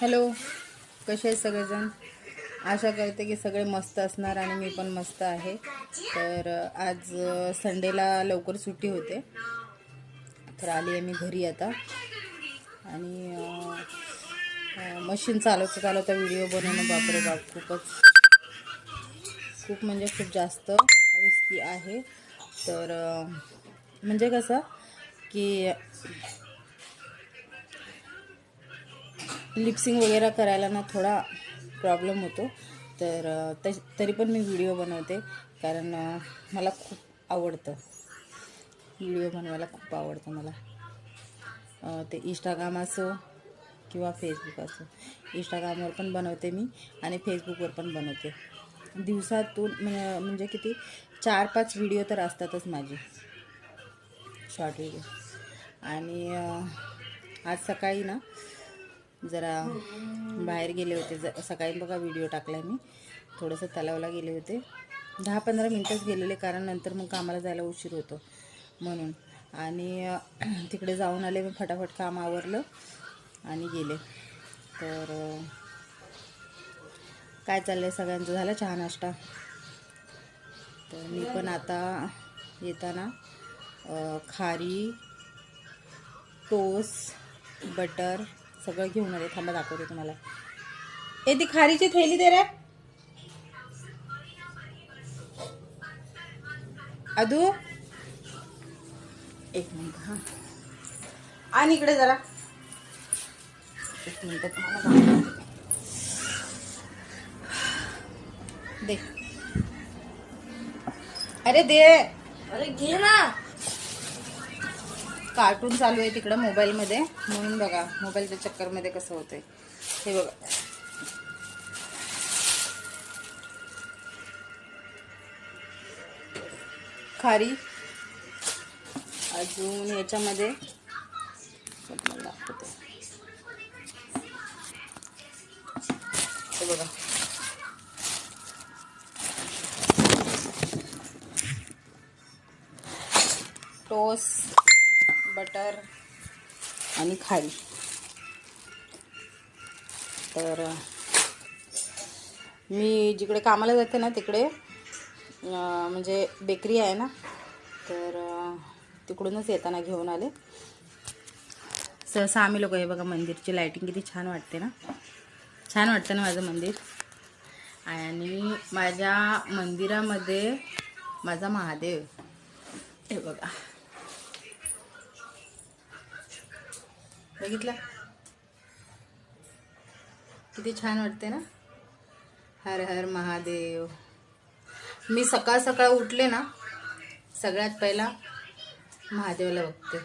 Hello, कसे आहेत सगळेजण? आशा करते की सगळे मस्त असणार आणि मी पण मस्त आहे. तर आज संडेला लवकर सुट्टी होते, तर आली आहे मी घरी आता. आणि मशीन चालवता व्हिडिओ बनवणं बापरे बाप खूप म्हणजे खूप जास्त रिस्की आहे. तर म्हणजे कसं की लिपसिंग वगैरे करायला ना थोडा प्रॉब्लेम होतो. तर तरी पण मी व्हिडिओ बनवते, कारण मला खूप आवडतं व्हिडिओ बनवायला, खूप आवडतं मला. ते इंस्टाग्राम असो किंवा फेसबुक असो, इंस्टाग्रामवर पण बनवते मी आणि फेसबुकवर पण बनवते. दिवसातून म्हणजे किती 4-5 व्हिडिओ तर असतातच माझे, शॉर्ट व्हिडिओ. आणि आज सकाळी ना जरा बाहेर गेले होते. सकाळी बघा व्हिडिओ टाकला मी, थोडंसं तलावला गेले होते. 10-15 मिनटंच गेलेले, कारण नंतर मग कामाला जायला उशीर होतो म्हणून. आणि तिकडे जाऊन आले, मी फटाफट काम आवरलं आणि गेले. तर काय चाललं आहे सगळ्यांचं? झालं चहा नाश्ता? तर मी पण आता येताना खारी, टोस्ट, बटर सगळं घेऊन आले. थांबा दाखवते तुम्हाला. ती खारीची थैली दे रे अदू, एक मिनिट. हां, आणि इकडे जरा एक मिनिट तुम्हाला दाखवते. दे, अरे दे, अरे घे ना. कार्टून चालू आहे तिकडं मोबाईलमध्ये, म्हणून बघा मोबाईलच्या चक्करमध्ये कसं होतंय. हे बघा, खारी, अजून याच्यामध्ये तुम्हाला दाखवते. हे बघा, टोस्ट, बटर आणि खारी. तर मी जिकडे कामाला जाते ना तिकडे म्हणजे बेकरी आहे ना, तर तिकडूनच येताना घेऊन आले. सहसा आम्ही लोक, हे बघा मंदिरची लाईटिंग किती छान वाटते ना, छान वाटतं ना माझं मंदिर. आणि माझ्या मंदिरामध्ये माझा महादेव, हे बघा, बघितलं किती छान वाटते ना. हर हर महादेव. मी सकाळ सकाळ उठले ना, सगळ्यात पहिला महादेवाला बघते.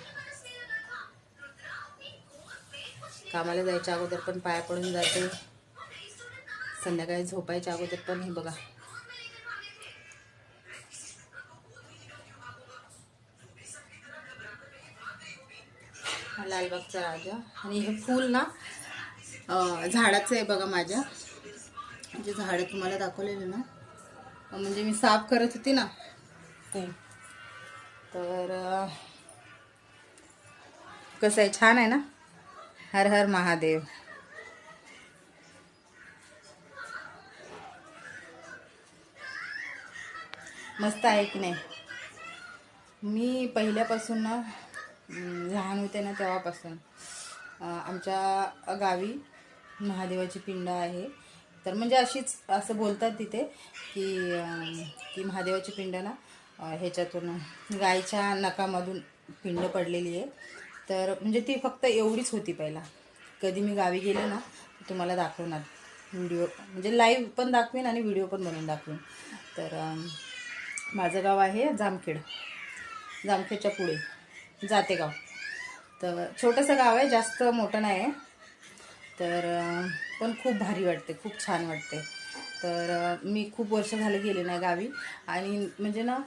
कामाला जायच्या अगोदर पण पाया पडून जाते, संध्याकाळी झोपायच्या अगोदर पण. हे बघा, लालबागचा राजा. आणि हे फूल ना झाडाचं आहे बघा. माझ्या जे झाडं तुम्हाला दाखवलेलं ना, म्हणजे मी साफ करत होती ना ते. तर कसं आहे, छान आहे ना. हर हर महादेव. मस्त आहे की नाही? मी पहिल्यापासून ना, लहान होते ना तेव्हापासून आमच्या गावी महादेवाची पिंड आहे. तर म्हणजे अशीच असं बोलतात तिथे की महादेवाची पिंड ना ह्याच्यातून गायच्या नखामधून पिंड पडलेली आहे. तर म्हणजे ती फक्त एवढीच होती पहिला. कधी मी गावी गेले ना तुम्हाला दाखवणार व्हिडिओ, म्हणजे लाईव्ह पण दाखवेन आणि व्हिडिओ पण बनवून दाखवेन. तर माझं गाव आहे जामखेड, जामखेडच्या पुढे जातेगाव. तर छोटंसं गाव आहे, जास्त मोठं नाही आहे. तर पण खूप भारी वाटते, खूप छान वाटते. तर मी खूप वर्ष झाले गेले नाही गावी. आणि म्हणजे ना,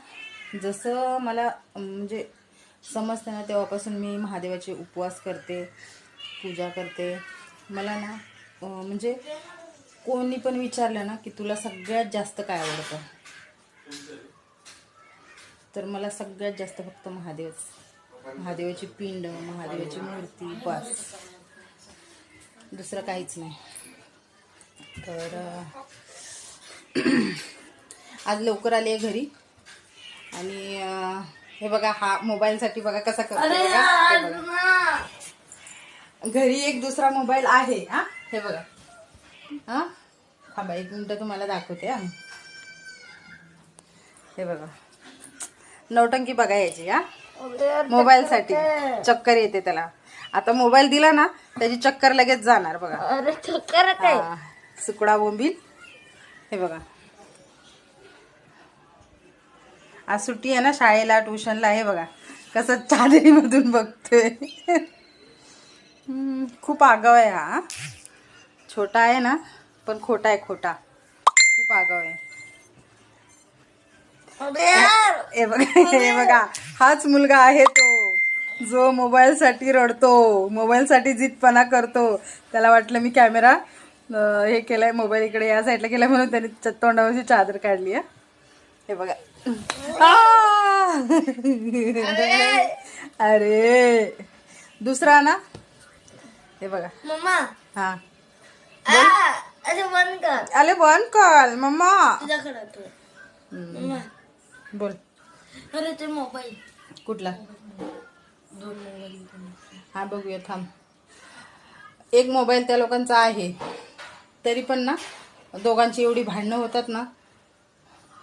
जसं मला म्हणजे समजते ना तेव्हापासून मी महादेवाचे उपवास करते, पूजा करते. मला ना म्हणजे कोणी पण विचारलं ना की तुला सगळ्यात जास्त काय आवडतं, तर मला सगळ्यात जास्त फक्त महादेवाची पिंड, महादेवाची मूर्ती, बस. दुसरं काहीच नाही. तर आज लवकर आली आहे घरी. आणि हे बघा, हा मोबाईलसाठी बघा कसा करतो बघा. घरी एक दुसरा मोबाईल आहे. हा हे बघा. हा थांबा 1 मिनिट तुम्हाला दाखवते. हा हे बघा, नौटंकी बघा याची. हा मोबाईलसाठी चक्कर येते त्याला. आता मोबाईल दिला ना त्याची चक्कर लगेच जाणार बघा. अरे चक्कर काय? सुकडा बोंबील. हे बघा, आज सुट्टी आहे ना शाळेला ट्युशनला. हे बघा कसं चादरीमधून बघतोय. खूप आगाव आहे हा. छोटा आहे ना पण खोटा आहे, खोटा. खूप आगाव आहे. हे बघा, हाच मुलगा आहे तो जो मोबाईलसाठी रडतो, मोबाईलसाठी जिद्दपणा करतो. त्याला वाटलं मी कॅमेरा हे केलाय, मोबाईल इकडे या साईडला केलाय म्हणून त्याने तोंडावरची चादर काढली. आहे हे बघा. अरे दुसरा ना. हे बघा मम्मा. हा अरे बंद कर. अरे बंद कर मम्मा. मम्मा बोल. अरे ते मोबाईल कुठला? 2 मोबाईल. हा बघूया थांब. एक मोबाईल त्या लोकांचा आहे, तरी पण ना दोघांची एवढी भांडणं होतात ना.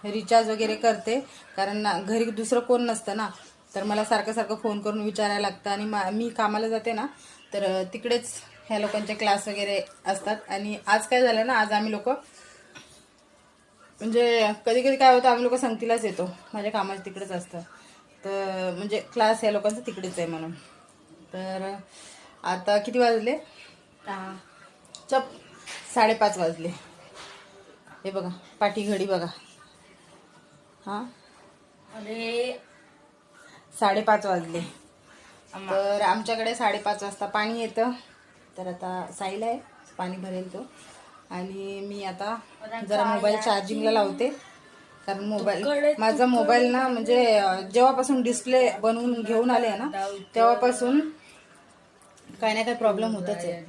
रिचार्ज वगैरे करते कारण ना घरी दुसरं कोण नसतं ना, तर मला सारखं सारखं फोन करून विचारायला लागतं. आणि मी कामाला जाते ना, तर तिकडेच ह्या लोकांचे क्लास वगैरे असतात. आणि आज काय झालं ना, आज आम्ही लोक म्हणजे कधी कधी काय होतं, आम्ही लोक संगतीलाच येतो. माझ्या कामाचं तिकडेच असतं, तर म्हणजे क्लास या लोकांचं तिकडेच आहे म्हणून. तर आता किती वाजले? 5:30 वाजले. हे बघा पाठी घडी बघा. हा अरे 5:30 वाजले. तर आमच्याकडे 5:30 वाजता पाणी येतं. तर आता साईला आहे पाणी भरेल तो. आणि मी आता जरा मोबाईल चार्जिंगला लावते, कारण माझा मोबाईल ना म्हणजे जेव्हापासून डिस्प्ले बनवून घेऊन आले ना तेव्हापासून काही ना काही प्रॉब्लेम होतच आहे.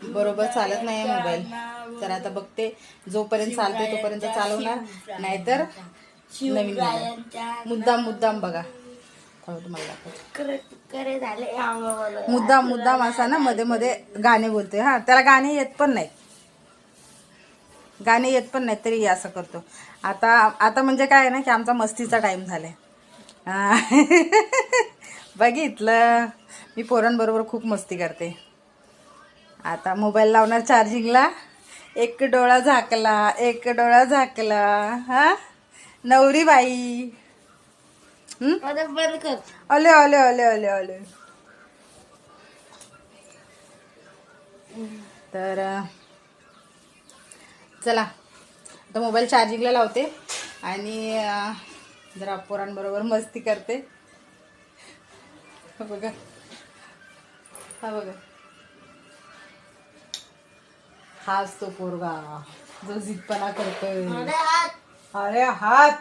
बरोबर चालत नाही आहे मोबाईल. तर आता बघते, जोपर्यंत चालते तोपर्यंत चालवणार, नाहीतर नवीन मुद्दाम बघा. मुद्दाम असा ना मध्ये मध्ये गाणे बोलते. हा त्याला गाणे येत पण नाही तरी असं करतो. आता म्हणजे काय आहे ना की आमचा मस्तीचा टाइम झालाय. बघितलं, मी पोरांबरोबर खूप मस्ती करते. आता मोबाईल लावणार चार्जिंगला. एक डोळा झाकला. हा नवरी बाई. बंद कर. ओले. तर चला आता मोबाईल चार्जिंगला लावते आणि जरा पोरांबरोबर मस्ती करते. हा बघा, हाच तो पोरगा जो जिद्दपणा करतोय. अरे हात.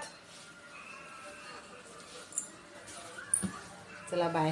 चला बाय.